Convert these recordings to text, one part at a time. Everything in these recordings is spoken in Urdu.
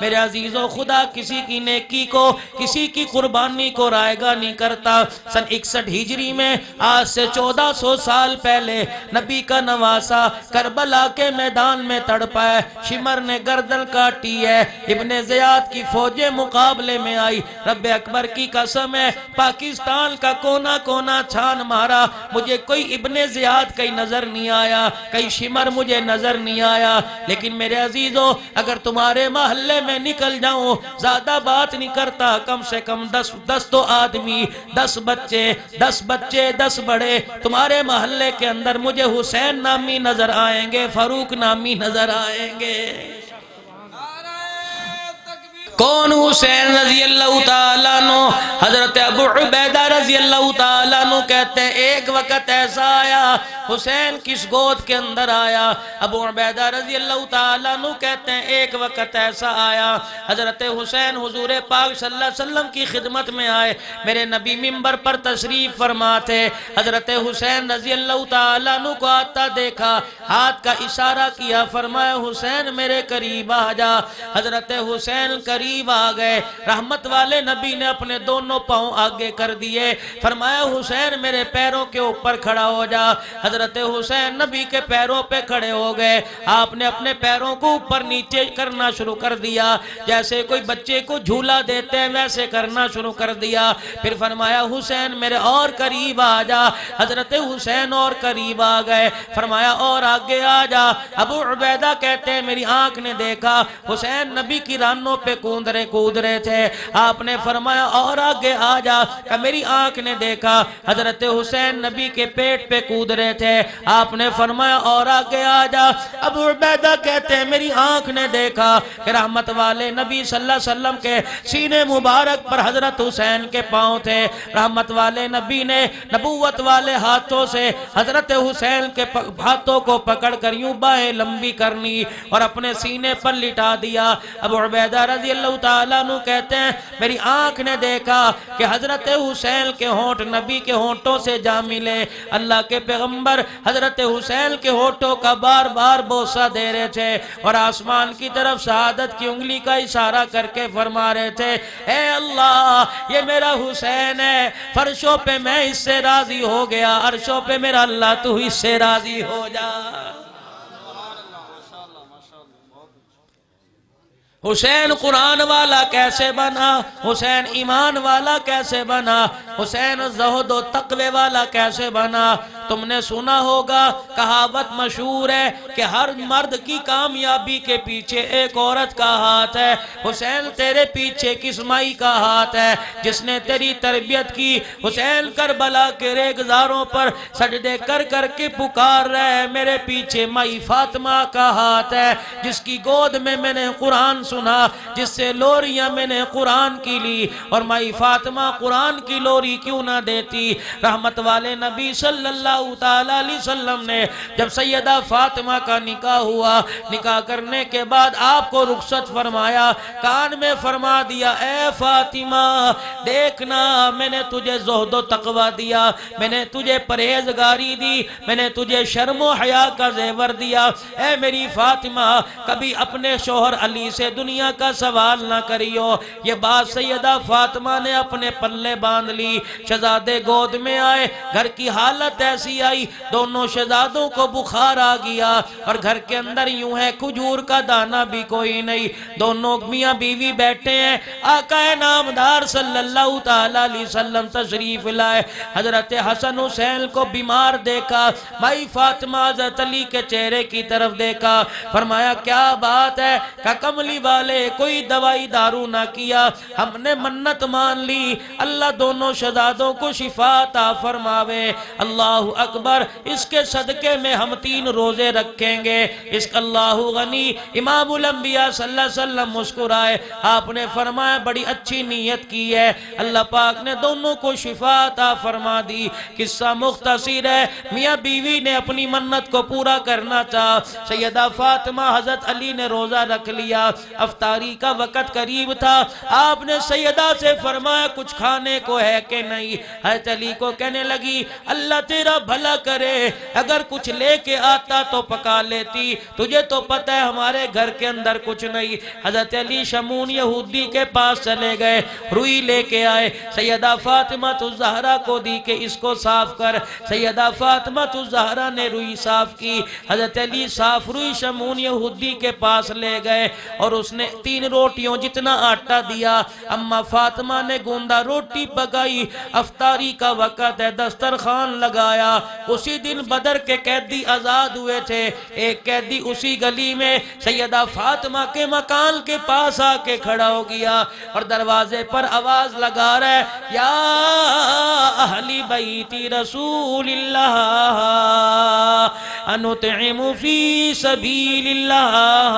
میرے عزیزو، خدا کسی کی نیکی کو، کسی کی قربانی کو رائگاں نہیں کرتا۔ سن 61 ہجری میں آج سے 1400 سال پہلے نبی کا نواسا کربلا کے میدان میں تڑپا ہے، شمر نے گردن کاٹی ہے، ابن زیاد کی فوجیں مقابلے میں آئی۔ رب اکبر کی قسم ہے، پاکستان کا کونا کونا چھان مارا، مجھے کوئی ابن زیاد کہیں نظر نہیں آیا، کہیں شمر مجھے نظر نہیں آیا۔ لیکن میرے عزیزو، اگر تمہارے محلے میں نکل جاؤں، زیادہ بات نہیں کرتا، کم سے کم 10 تو آدمی، 10 بچے 10 بڑے تمہارے محلے کے اندر مجھے حسین نامی نظر آئیں گے، فاروق نامی نظر آئیں گے۔ کون حسین رضی اللہ تعالیٰ عنہ؟ حضرت ابو عبیدہ رضی اللہ تعالیٰ عنہ کہتے ہیں ایک وقت ایسا آیا، حسین کس گود کے اندر آیا؟ ابو عبیدہ رضی اللہ تعالیٰ عنہ کہتے ہیں ایک وقت ایسا آیا، حضرت حسین حضور پاک صلی اللہ علیہ وسلم کی خدمت میں آئے، میرے نبی منبر پر تشریف فرما تھے، حضرت حسین رضی اللہ تعالیٰ عنہ کو آتا دیکھا، ہاتھ کا اشارہ کیا، فرمایا حسین میرے قریب آ جا۔ حضرت حسین قریب آ گئے، رحمت والے نبی نے اپنے دونوں پاؤں آگے کر دیے، فرمایا حسین میرے پیروں کے اوپر کھڑا ہو جا۔ حضرت حسین نبی کے پیروں پہ کھڑے ہو گئے، آپ نے اپنے پیروں کو اوپر نیچے کرنا شروع کر دیا، جیسے کوئی بچے کو جھولا دیتے ہیں ویسے کرنا شروع کر دیا۔ پھر فرمایا حسین میرے اور قریب آ جا۔ حضرت حسین اور قریب آ گئے، فرمایا اور آگے آ جا۔ ابو عبیدہ کہتے ہیں میری آنکھ نے دیکھا حسین نبی کی رانوں پہ کود رہے تھے، آپ نے فرمایا اور آگے آ جا، کہ میری آنکھ نے دیکھا حضرت حسین نبی کے پیٹ پہ کود رہے تھے، آپ نے فرمایا اور آگے آ جا۔ ابو عبیدہ کہتے ہیں میری آنکھ نے دیکھا کہ رحمت والے نبی صلی اللہ علیہ وسلم کے سینے مبارک پر حضرت حسین کے پاؤں تھے، رحمت والے نبی نے نبوت والے ہاتھوں سے حضرت حسین کے ہاتھوں کو پکڑ کر یوں باہیں لمبی کرنی اور اپنے سینے پر لٹا دیا۔ ابو عبیدہ رضی اللہ تعالیٰ عنہ کہتے ہیں میری آنکھ نے دیکھا کہ حضرت حسین کے ہونٹ نبی کے ہونٹوں سے جا ملے، اللہ کے پیغمبر حضرت حسین کے ہونٹوں کا بار بار بوسہ دے رہے تھے اور آسمان کی طرف شہادت کی انگلی کا اشارہ کر کے فرما رہے تھے اے اللہ یہ میرا حسین ہے، فرشوں پہ میں اس سے راضی ہو گیا، عرشوں پہ میرا اللہ تو اس سے راضی ہو جا۔ حسین قرآن والا کیسے بنا؟ حسین ایمان والا کیسے بنا؟ حسین زہد و تقوی والا کیسے بنا؟ تم نے سنا ہوگا کہاوت مشہور ہے کہ ہر مرد کی کامیابی کے پیچھے ایک عورت کا ہاتھ ہے۔ حسین تیرے پیچھے کس مائی کا ہاتھ ہے جس نے تیری تربیت کی؟ حسین کربلا کے ریگزاروں پر سجدے کر کر کے پکار رہے، میرے پیچھے مائی فاطمہ کا ہاتھ ہے جس کی گود میں میں نے قرآن سنا، جس سے لوریاں میں نے قرآن کی لی، اور مائی فاطمہ قرآن کی لوری کیوں نہ دیتی؟ رحمت والے نبی صلی اللہ تعالیٰ علیہ وسلم نے جب سیدہ فاطمہ کا نکاح ہوا، نکاح کرنے کے بعد آپ کو رخصت فرمایا، کان میں فرما دیا اے فاطمہ دیکھنا میں نے تجھے زہد و تقوی دیا، میں نے تجھے پرہیزگاری دی، میں نے تجھے شرم و حیا کا زیور دیا، اے میری فاطمہ کبھی اپنے شوہر علی سے دنیا کا سوال نہ کریو۔ یہ بات سیدہ فاطمہ نے اپنے پلے باندھ لی، شہزادے گود میں آئے، گھر کی حالت ایسی آئی دونوں شہزادوں کو بخار آ گیا اور گھر کے اندر یوں ہے کھجور کا دانہ بھی کوئی نہیں، دونوں میاں بیوی بیٹھے ہیں، آقا نامدار صلی اللہ تعالیٰ علیہ وسلم تشریف لائے، حضرت حسن حسین کو بیمار دیکھا، مائی فاطمہ حضرت علی کے چہرے کی طرف دیکھا، فرمایا کیا بات ہے؟ کہ کملی والے کوئی دوائی دارو نہ کیا، ہم نے منت مان لی اللہ دونوں شہزادوں کو شفا عطا فرماوے، اللہ اکبر، اس کے صدقے میں ہم 3 روزے رکھیں گے، اس کا اللہ غنی۔ امام الانبیاء صلی اللہ علیہ وسلم مسکرائے، آپ نے فرمایا بڑی اچھی نیت کی ہے، اللہ پاک نے دونوں کو شفا عطا فرما دی۔ قصہ مختصر ہے، میاں بیوی نے اپنی منت کو پورا کرنا چاہا، سیدہ فاطمہ حضرت علی نے روزہ رکھ لیا، افطاری کا وقت قریب تھا، آپ نے سیدہ سے فرمایا کچھ کھانے کو ہے کہ کہ نہیں؟ حضرت علی کو کہنے لگی اللہ تیرا بھلا کرے، اگر کچھ لے کے آتا تو پکا لیتی، تجھے تو پتہ ہے ہمارے گھر کے اندر کچھ نہیں۔ حضرت علی شمون یہودی کے پاس چلے گئے، روئی لے کے آئے، سیدہ فاطمہ الزہرا کو دی کہ اس کو صاف کر۔ سیدہ فاطمہ الزہرا نے روئی صاف کی، حضرت علی صاف روئی شمون یہودی کے پاس لے گئے اور اس نے 3 روٹیوں جتنا آٹا دیا۔ اما فاطمہ نے گوندا روٹی پکائی، افطاری کا وقت ہے، دسترخوان لگایا۔ اسی دن بدر کے قیدی آزاد ہوئے تھے، ایک قیدی اسی گلی میں سیدہ فاطمہ کے مکان کے پاس آ کے کھڑا ہو گیا اور دروازے پر آواز لگا رہا ہے، یا اہل بیت رسول اللہ انطعم فی سبیل اللہ،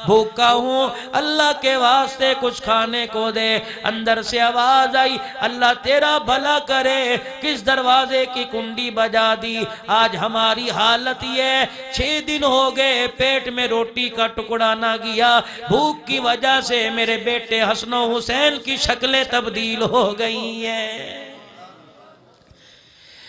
بھوکا ہوں اللہ کے واسطے کچھ کھانے کو دے۔ اندر سے آواز آئی، اللہ تیرا بھلا کرے، کس دروازے کی کنڈی بجا دی؟ آج ہماری حالت یہ 6 دن ہو گئے پیٹ میں روٹی کا ٹکڑا نہ گیا، بھوک کی وجہ سے میرے بیٹے حسن و حسین کی شکلیں تبدیل ہو گئی ہیں۔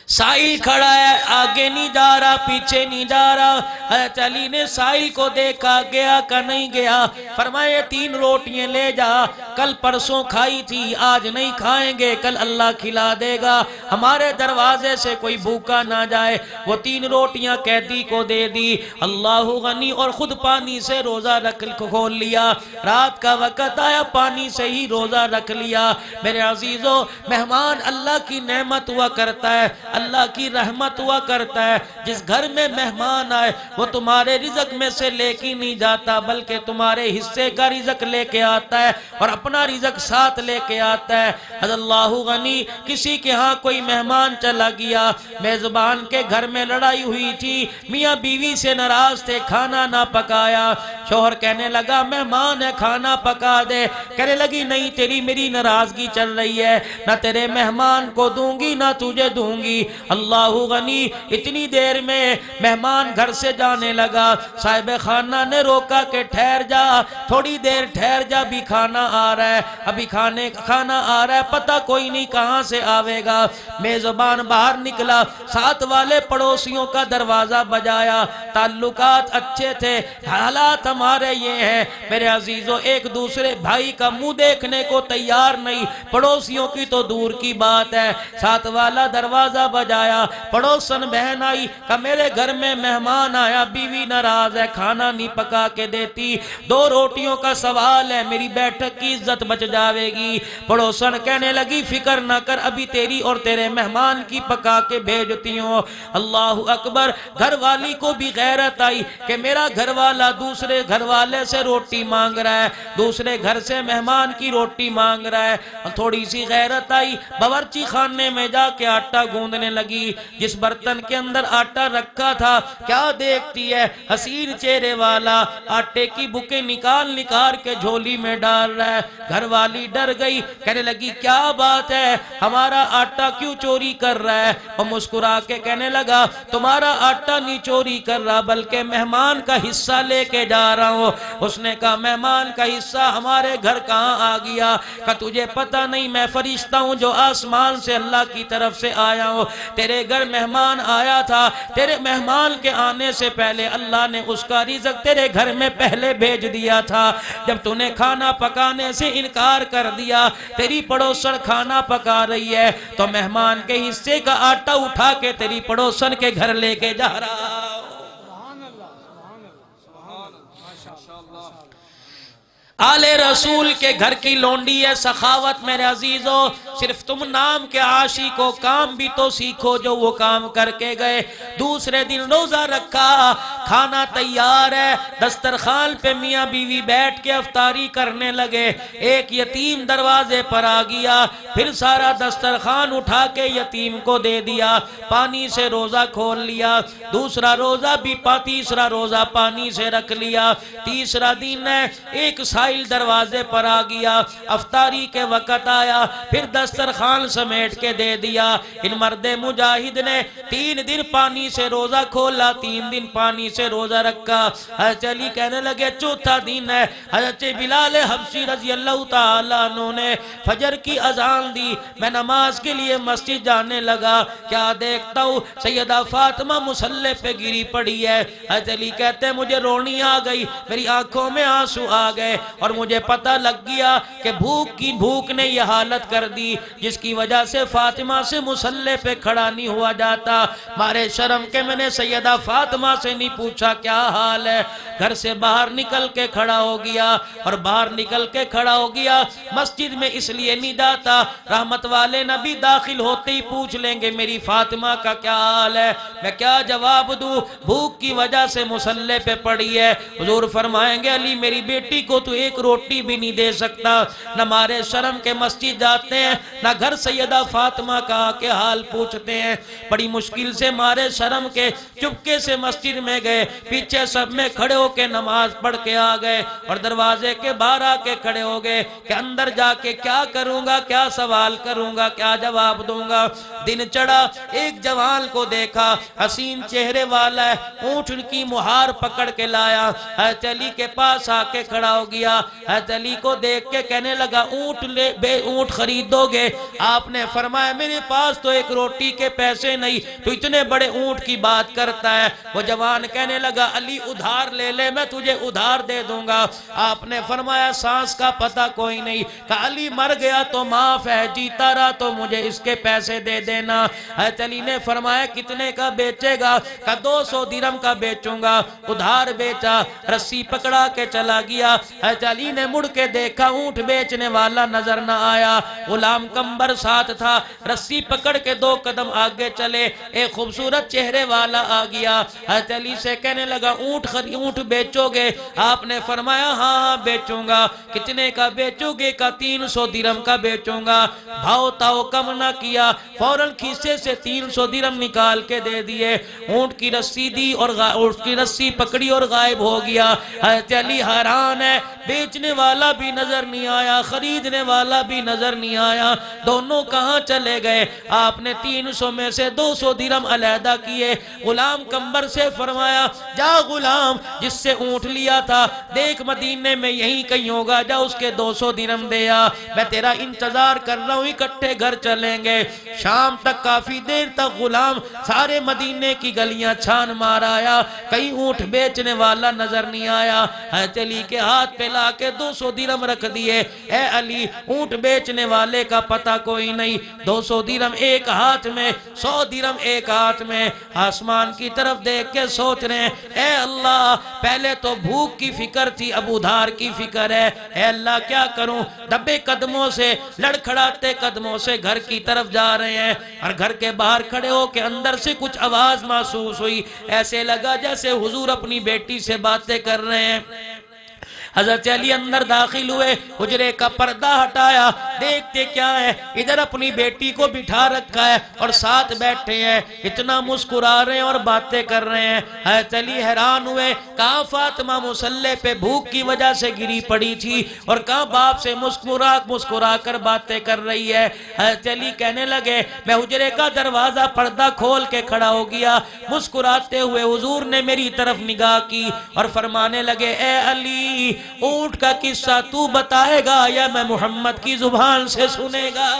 سائل کھڑا ہے، آگے نہیں جا رہا، پیچھے نہیں جا رہا۔ حضرت علی نے سائل کو دیکھا، گیا کہ نہیں گیا؟ فرمایا 3 روٹیاں لے جا، کل پرسوں کھائی تھی، آج نہیں کھائیں گے، کل اللہ کھلا دے گا، ہمارے دروازے سے کوئی بھوکا نہ جائے۔ وہ 3 روٹیاں قیدی کو دے دی، اللہ غنی، اور خود پانی سے روزہ کھول لیا۔ رات کا وقت آیا، پانی سے ہی روزہ رکھ لیا۔ میرے عزیزو، مہمان اللہ کی نعمت ہوا کرتا ہے، اللہ کی رحمت ہوا کرتا ہے۔ جس گھر میں مہمان آئے وہ تمہارے رزق میں سے لے کے نہیں جاتا، بلکہ تمہارے حصے کا رزق لے کے آتا ہے اور اپنا رزق ساتھ لے کے آتا ہے۔ اللہ غنی، کسی کے ہاں کوئی مہمان چلا گیا، میزبان کے گھر میں لڑائی ہوئی تھی، میاں بیوی سے ناراض تھے، کھانا نہ پکایا۔ شوہر کہنے لگا مہمان ہے کھانا پکا دے، کہنے لگی نہیں، تیری میری ناراضگی چل رہی ہے، نہ تیرے مہمان کو دوں گی نہ تجھے دوں گی۔ اللہ غنی، اتنی دیر میں مہمان گھر سے جانے لگا، صاحب خانہ نے روکا کہ ٹھہر جا، تھوڑی دیر ٹھہر جا، بھی کھانا آ رہا ہے، ابھی کھانا آ رہا ہے، پتہ کوئی نہیں کہاں سے آوے گا۔ میزبان باہر نکلا، ساتھ والے پڑوسیوں کا دروازہ بجایا، تعلقات اچھے تھے، حالات ہمارے یہ ہیں میرے عزیزو، ایک دوسرے بھائی کا منہ دیکھنے کو تیار نہیں، پڑوسیوں کی تو دور کی بات ہے۔ ساتھ والا دروازہ بجایا، پڑوسن بہن آئی کہ میرے گھر میں مہمان آیا، بیوی ناراض ہے، کھانا نہیں پکا کے دیتی، 2 روٹیوں کا سوال ہے، میری بیٹھک کی عزت بچ جاوے گی۔ پڑوسن کہنے لگی فکر نہ کر، ابھی تیری اور تیرے مہمان کی پکا کے بھیجتی ہوں۔ اللہ اکبر، گھر والی کو بھی غیرت آئی کہ میرا گھر والا دوسرے گھر والے سے روٹی مانگ رہا ہے، دوسرے گھر سے مہمان کی روٹی مانگ رہا ہے۔ تھوڑی سی غیرت آئی، باورچی خانے میں جا کے آٹا گوندنے لگی، جس برتن کے اندر آٹا رکھا تھا کیا دیکھتی ہے، حسین چہرے والا آٹے کی بکیں نکال کے جھولی میں ڈال رہا ہے۔ گھر والی ڈر گئی، کہنے لگی کیا بات ہے، ہمارا آٹا کیوں چوری کر رہا ہے؟ اور مسکرا کے کہنے لگا تمہارا آٹا نہیں چوری کر رہا، بلکہ مہمان کا حصہ لے کے جا رہا ہوں۔ اس نے کہا مہمان کا حصہ ہمارے گھر کہاں آ گیا؟ کہ تجھے پتہ نہیں، میں فرشتہ ہوں جو آسمان سے اللہ کی طرف سے آیا ہوں، تیرے گھر مہمان آیا تھا، تیرے مہمان کے آنے سے پہلے اللہ نے اس کا رزق تیرے گھر میں پہلے بھیج دیا تھا۔ جب تو نے کھانا پکانے سے انکار کر دیا، تیری پڑوسن کھانا پکا رہی ہے، تو مہمان کے حصے کا آٹا اٹھا کے تیری پڑوسن کے گھر لے کے جا رہا۔ آل رسول کے گھر کی لونڈی ہے سخاوت میرے عزیزو، صرف تم نام کے عاشق کو کام بھی تو سیکھو جو وہ کام کر کے گئے۔ دوسرے دن روزہ رکھا، کھانا تیار ہے، دسترخوان پہ میاں بیوی بیٹھ کے افطاری کرنے لگے، ایک یتیم دروازے پر آ گیا، پھر سارا دسترخوان اٹھا کے یتیم کو دے دیا، پانی سے روزہ کھول لیا، دوسرا روزہ بھی تیسرا روزہ پانی سے رکھ لیا۔ تیسرا دن ہے، ایک سائل سائل دروازے پر آ گیا، افطاری کے وقت آیا، پھر دسترخوان سمیٹ کے دے دیا۔ ان مرد مجاہد نے 3 دن پانی سے روزہ کھولا، 3 دن پانی سے روزہ رکھا۔ حضرت علی کہنے لگے چوتھا دن ہے۔ حضرت بلال حبشی رضی اللہ تعالیٰ عنہ نے فجر کی اذان دی، میں نماز کے لیے مسجد جانے لگا، کیا دیکھتا ہوں سیدہ فاطمہ مصلی پہ گری پڑی ہے۔ حضرت علی کہتے ہیں مجھے رونی آ گئی، میری آنکھوں میں آنسو آ گئے، اور مجھے پتہ لگ گیا کہ بھوک نے یہ حالت کر دی جس کی وجہ سے فاطمہ سے مصلی پہ کھڑا نہیں ہوا جاتا۔ مارے شرم کے میں نے سیدہ فاطمہ سے نہیں پوچھا کیا حال ہے، گھر سے باہر نکل کے کھڑا ہو گیا، اور باہر نکل کے کھڑا ہو گیا۔ مسجد میں اس لیے نہیں جاتا، رحمت والے نبی داخل ہوتے ہی پوچھ لیں گے میری فاطمہ کا کیا حال ہے، میں کیا جواب دوں، بھوک کی وجہ سے مصلی پہ پڑی ہے۔ حضور فرمائیں گے علی میری بیٹی کو تو ایک روٹی بھی نہیں دے سکتا، نہ مارے شرم کے مسجد جاتے ہیں، نہ گھر سیدہ فاطمہ کا کے حال پوچھتے ہیں۔ بڑی مشکل سے مارے شرم کے چپکے سے مسجد میں گئے، پیچھے سب میں کھڑے ہو کے نماز پڑھ کے آ گئے، اور دروازے کے باہر آ کے کھڑے ہو گئے کہ اندر جا کے کیا کروں گا، کیا سوال کروں گا، کیا جواب دوں گا۔ دن چڑھا، ایک جوان کو دیکھا، حسین چہرے والا ہے، اونٹ کی مہار پکڑ کے لایا، حضرت علی کے پاس آ کے کھڑا ہو گیا۔ حضرت علی کو دیکھ کے کہنے لگا اونٹ خریدو گے؟ آپ نے فرمایا میرے پاس تو ایک روٹی کے پیسے نہیں، تو اتنے بڑے اونٹ کی بات کرتا ہے۔ وہ جوان کہنے لگا علی ادھار لے لے، میں تجھے ادھار دے دوں گا۔ آپ نے فرمایا سانس کا پتہ کوئی نہیں، کہ علی مر گیا تو معاف ہے، جیتا رہا تو مجھے اس کے پیسے دے دینا۔ حضرت علی نے فرمایا کتنے کا بیچے گا؟ کہ 200 درہم کا بیچوں گا۔ ادھار بیچا، رسی پکڑا کے چلا گیا۔ حضرت علی نے مڑ کے دیکھا، اونٹ بیچنے والا نظر نہ آیا، غلام کمبر ساتھ تھا، رسی پکڑ کے 2 قدم آگے چلے، ایک خوبصورت چہرے والا آ گیا۔ حضرت علی سے کہنے لگا اونٹ بیچو گے؟ آپ نے فرمایا ہاں بیچوں گا۔ کتنے کا بیچو گے؟ کا 300 درہم کا بیچوں گا۔ بھاؤ تاؤ کم نہ کیا، فوراً کھیسے سے 300 درہم نکال کے دے دیے، اونٹ کی رسی دی اور اونٹ کی رسی پکڑی اور غائب ہو گیا۔ حضرت علی حیران ہے، بیچنے والا بھی نظر نہیں آیا، خریدنے والا بھی نظر نہیں آیا، دونوں کہاں چلے گئے؟ آپ نے 300 میں سے 200 درہم علیحدہ کیے، غلام کمبر سے فرمایا جا غلام جس سے اونٹ لیا تھا دیکھ مدینے میں یہیں کہیں ہوگا، جا اس کے 200 درہم دیا، میں تیرا انتظار کر رہا ہوں، اکٹھے گھر چلیں گے۔ شام تک کافی دیر تک غلام سارے مدینے کی گلیاں چھان مار آیا، کہیں اونٹ بیچنے والا نظر نہیں آیا۔ حضرت علی کے ہاتھ پہ لا کے 200 درہم رکھ دیے، اے علی اونٹ بیچنے والے کا پتہ کوئی نہیں، 200 درہم ایک ہاتھ میں، 100 درہم ایک ہاتھ میں، آسمان کی طرف دیکھ کے سوچ رہے ہیں اے اللہ پہلے تو بھوک کی فکر تھی، اب ادھار کی فکر ہے، اے اللہ کیا کروں؟ دبے قدموں سے لڑکھڑاتے قدموں سے گھر کی طرف جا رہے ہیں، اور گھر کے باہر کھڑے ہو کے اندر سے کچھ آواز محسوس ہوئی، ایسے لگا جیسے حضور اپنی بیٹی سے باتیں کر رہے ہیں۔ حضرت علی اندر داخل ہوئے، حجرے کا پردہ ہٹایا، دیکھتے کیا ہے، ادھر اپنی بیٹی کو بٹھا رکھا ہے اور ساتھ بیٹھے ہیں، اتنا مسکرا رہے ہیں اور باتیں کر رہے ہیں۔ حضرت علی حیران ہوئے، کہاں فاطمہ مصلی پہ بھوک کی وجہ سے گری پڑی تھی، اور کہاں باپ سے مسکرا کر باتیں کر رہی ہے۔ حضرت علی کہنے لگے میں حجرے کا دروازہ پردہ کھول کے کھڑا ہو گیا، مسکراتے ہوئے حضور نے میری طرف نگاہ کی اور فرمانے لگے اے علی اونٹ کا قصہ تو بتائے گا یا میں محمد کی زبان سے سنے گا؟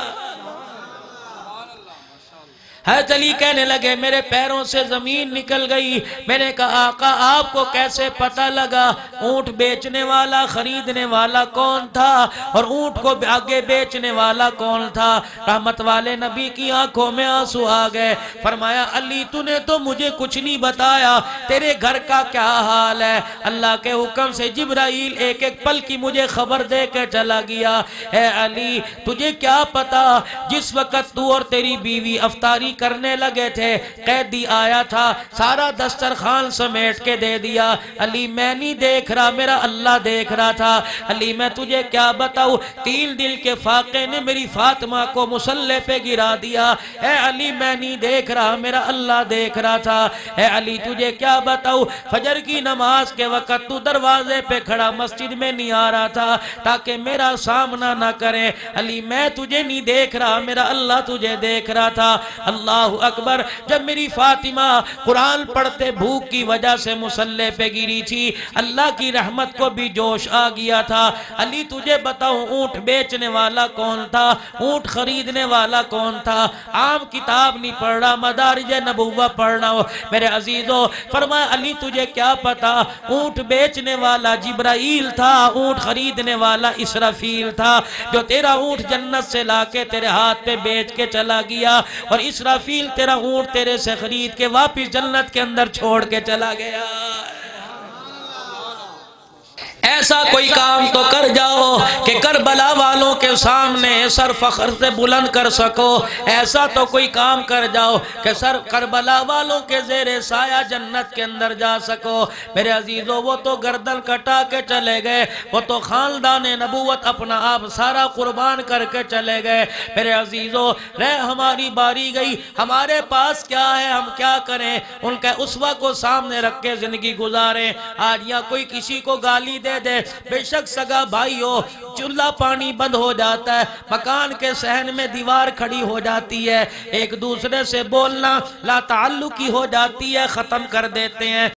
حضرت علی کہنے لگے میرے پیروں سے زمین نکل گئی، میں نے کہا آقا آپ کو کیسے پتہ لگا اونٹ بیچنے والا خریدنے والا کون تھا اور اونٹ کو آگے بیچنے والا کون تھا؟ رحمت والے نبی کی آنکھوں میں آنسو آ گئے، فرمایا علی تو نے تو مجھے کچھ نہیں بتایا، تیرے گھر کا کیا حال ہے؟ اللہ کے حکم سے جبرائیل ایک ایک پل کی مجھے خبر دے کے چلا گیا، اے علی تجھے کیا پتا جس وقت تو اور تیری بیوی افطاری قربانی کرنے لگے تھے، قیدی آیا تھا، سارا دسترخوان سمیٹ کے دے دیا۔ علی میں نہیں دیکھ رہا، میرا اللہ دیکھ رہا تھا۔ علی میں تجھے کیا بتاؤں، 3 دل کے فاقے نے میری فاطمہ کو مصلی پہ گرا دیا۔ اے علی میں نہیں دیکھ رہا، میرا اللہ دیکھ رہا تھا۔ اے علی تجھے کیا بتاؤں، فجر کی نماز کے وقت تو دروازے پہ کھڑا مسجد میں نہیں آ رہا تھا تاکہ میرا سامنا نہ کرے۔ علی میں تجھے نہیں دیکھ رہا، میرا اللہ تجھے دیکھ رہا تھا۔ اللہ اکبر۔ جب میری فاطمہ قرآن پڑھتے بھوک کی وجہ سے مصلی پہ گری تھی، اللہ کی رحمت کو بھی جوش آ گیا تھا۔ علی تجھے بتاؤں اونٹ بیچنے والا کون تھا، اونٹ خریدنے والا کون تھا؟ عام کتاب نہیں پڑھ رہا، مدارج نبوہ پڑھنا ہو میرے عزیزوں۔ فرمایا علی تجھے کیا پتا، اونٹ بیچنے والا جبرائیل تھا، اونٹ خریدنے والا اسرافیل تھا، جو تیرا اونٹ جنت سے لا کے تیرے ہاتھ پہ بیچ کے چلا گیا، اور اسرافیل تیرا اونٹ تیرے سے خرید کے واپس جنت کے اندر چھوڑ کے چلا گیا۔ ایسا کوئی کام تو کر جاؤ کہ کربلا والوں کے سامنے سر فخر سے بلند کر سکو۔ ایسا تو کوئی کام کر جاؤ کہ سر کربلا والوں کے زیر سایہ جنت کے اندر جا سکو۔ میرے عزیزوں وہ تو گردن کٹا کے چلے گئے، وہ تو خاندان نبوت اپنا آپ سارا قربان کر کے چلے گئے۔ میرے عزیزوں رہ ہماری باری گئی، ہمارے پاس کیا ہے، ہم کیا کریں؟ ان کے اسوہ کو سامنے رکھ کے زندگی گزاریں۔ آج یا کوئی کسی کو گالی دے دے، بے شک سگا بھائی ہو، چولہا پانی بند ہو جاتا ہے، مکان کے صحن میں دیوار کھڑی ہو جاتی ہے، ایک دوسرے سے بولنا لا تعلقی ہو جاتی ہے، ختم کر دیتے ہیں۔